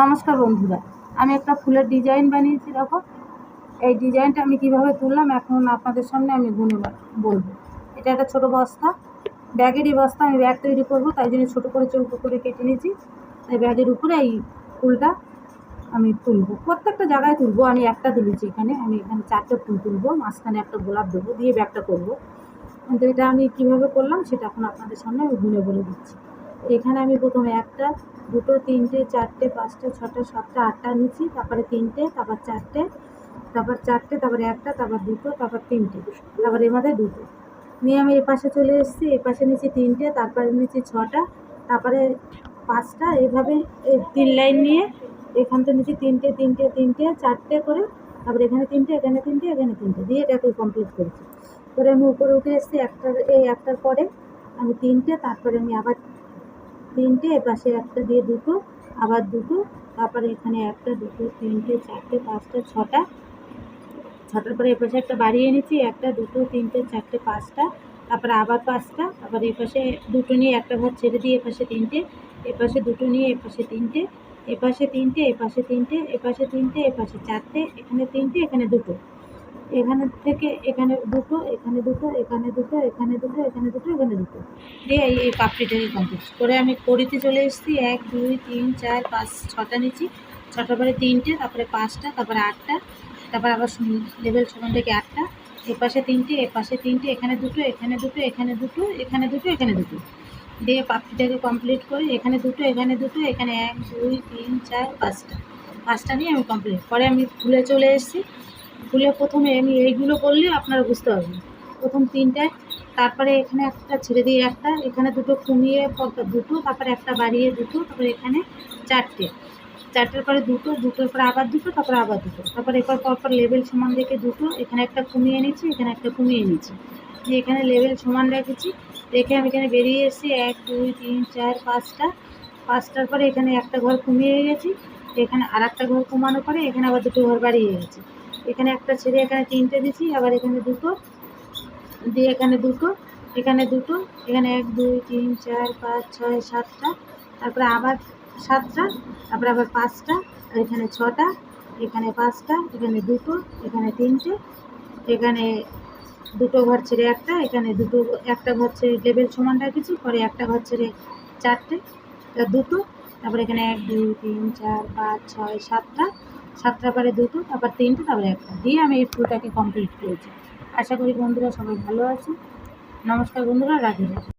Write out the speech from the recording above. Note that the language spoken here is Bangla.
নমস্কার বন্ধুরা, আমি একটা ফুলের ডিজাইন বানিয়েছি। দেখো, এই ডিজাইনটা আমি কিভাবে তুললাম এখন আপনাদের সামনে আমি গুনে বলবো। এটা একটা ছোটো বস্তা, ব্যাগেরই বস্তা। আমি ব্যাগ তৈরি করবো, তাই জন্য ছোটো করে চৌকো করে কেটে নিয়েছি। এই ব্যাগের উপরে এই ফুলটা আমি তুলবো, প্রত্যেকটা জায়গায় তুলবো। আমি একটা তুলেছি, এখানে আমি এখানে 4টে ফুল তুলবো, মাঝখানে একটা গোলাপ দেবো, দিয়ে ব্যাগটা করবো। কিন্তু এটা আমি কীভাবে করলাম সেটা এখন আপনাদের সামনে আমি গুনে বলে দিচ্ছি। এখানে আমি প্রথমে 1টা, 2টো, 3টে, 4টে, 5টা, 6টা, 7টা, 8টা নিচ্ছি, তারপরে 3টে, তারপর 4টে, তারপর 4টে, তারপরে 1টা, তারপর 2টো, তারপর 3টে, তারপর এর মধ্যে 2টো নিয়ে আমি এপাশে চলে এসেছি। এপাশে নিচ্ছি 3টে, তারপরে নিচ্ছি 6টা, তারপরে 5টা, এইভাবে 3 লাইন নিয়ে এখান থেকে নিচ্ছি 3টে, 3টে, 3টে, 4টে করে, তারপরে এখানে 3টে, এখানে 3টে, এখানে 3টে দিয়ে এটাকে কমপ্লিট করেছি। করে আমি উপরে উঠে এসেছি। একটার পরে আমি 3টে, তারপরে আমি আবার 3টে, এপাশে একটা দিয়ে 2টো, আবার 2টো, তারপরে এখানে 1টা, 2টো, 3টে, 4টে, 5টা, 6টা, 6টার পরে এপাশে একটা বাড়িয়ে নিচ্ছি। 1টা, 2টো, 3টে, 4টে, 5টা, তারপরে আবার 5টা, তারপরে এপাশে 2টো নিয়ে একটা ঘর ছেড়ে দিয়ে এপাশে 3টে, এপাশে 2টো নিয়ে এপাশে 3টে, এপাশে 3টে, এপাশে 3টে, এপাশে 3টে, এপাশে 4টে, এখানে 3টে, এখানে 2টো, এখানে থেকে এখানে 2টো, এখানে 2টো, এখানে 2টো, এখানে 2টো, এখানে 2টো, এখানে 2টো দিয়ে এই পাপড়িটাকে কমপ্লিট করে আমি করিতে চলে এসেছি। 1, 2, 3, 4, 5, 6টা নিচ্ছি। 6টার পরে 3টে, তারপরে 5টা, তারপরে 8টা, তারপর আবার লেভেল সমান থেকে 8টা, এপাশে 3টে, এপাশে 3টে, এখানে 2টো, এখানে 2টো, এখানে 2টো, এখানে 2টো, এখানে 2টো দিয়ে পাপড়িটাকে কমপ্লিট করে এখানে 2টো, এখানে 2টো, এখানে 1, 2, 3, 4, 5টা নিয়ে আমি কমপ্লিট করে আমি ফুলে চলে এসেছি। ফুলে প্রথমে আমি এইগুলো করলে আপনারা বুঝতে পারবেন। প্রথম 3টায়, তারপরে এখানে একটা ছেড়ে দিয়ে একটা, এখানে 2টো কমিয়ে পরপর 2টো, তারপরে একটা বাড়িয়ে 2টো, তারপরে এখানে 4টে, 4টের পরে 2টো, 2টোর পরে আবার 2টো, তারপরে আবার 2টো, তারপরে এরপর পরপর লেভেল সমান রেখে 2টো, এখানে একটা কমিয়ে নিচ্ছি, এখানে একটা কমিয়ে নিচ্ছি, দিয়ে এখানে লেভেল সমান রেখেছি। রেখে আমি এখানে বেরিয়ে এসেছি। 1, 2, 3, 4, 5টা, 5টার পরে এখানে একটা ঘর কমিয়ে গেছি, এখানে আর একটা ঘর কমানোর পরে এখানে আবার 2টো ঘর বাড়িয়ে গেছি। এখানে একটা ছেড়ে এখানে 3টে দিচ্ছি, আবার এখানে 2টো দিয়ে এখানে 2টো, এখানে 2টো, এখানে 1, 2, 3, 4, 5, 6, 7টা, তারপরে আবার 7টা, তারপরে আবার 5টা, এখানে 6টা, এখানে 5টা, এখানে 2টো, এখানে 3টে, এখানে 2টো ঘর ছেড়ে একটা, এখানে 2টো, একটা ঘর ছেড়ে লেভেল সমান রেখেছি, পরে একটা ঘর ছেড়ে 4টে, 2টো, তারপরে এখানে 1, 2, 3, 4, 5, 6, 7টা, 7টার পরে 2টো, তারপর 3টে, তারপরে একটা দিয়ে আমি এই ফুলটাকে কমপ্লিট করেছি। আশা করি বন্ধুরা সবাই ভালো আছে। নমস্কার বন্ধুরা, রাধে রাধে।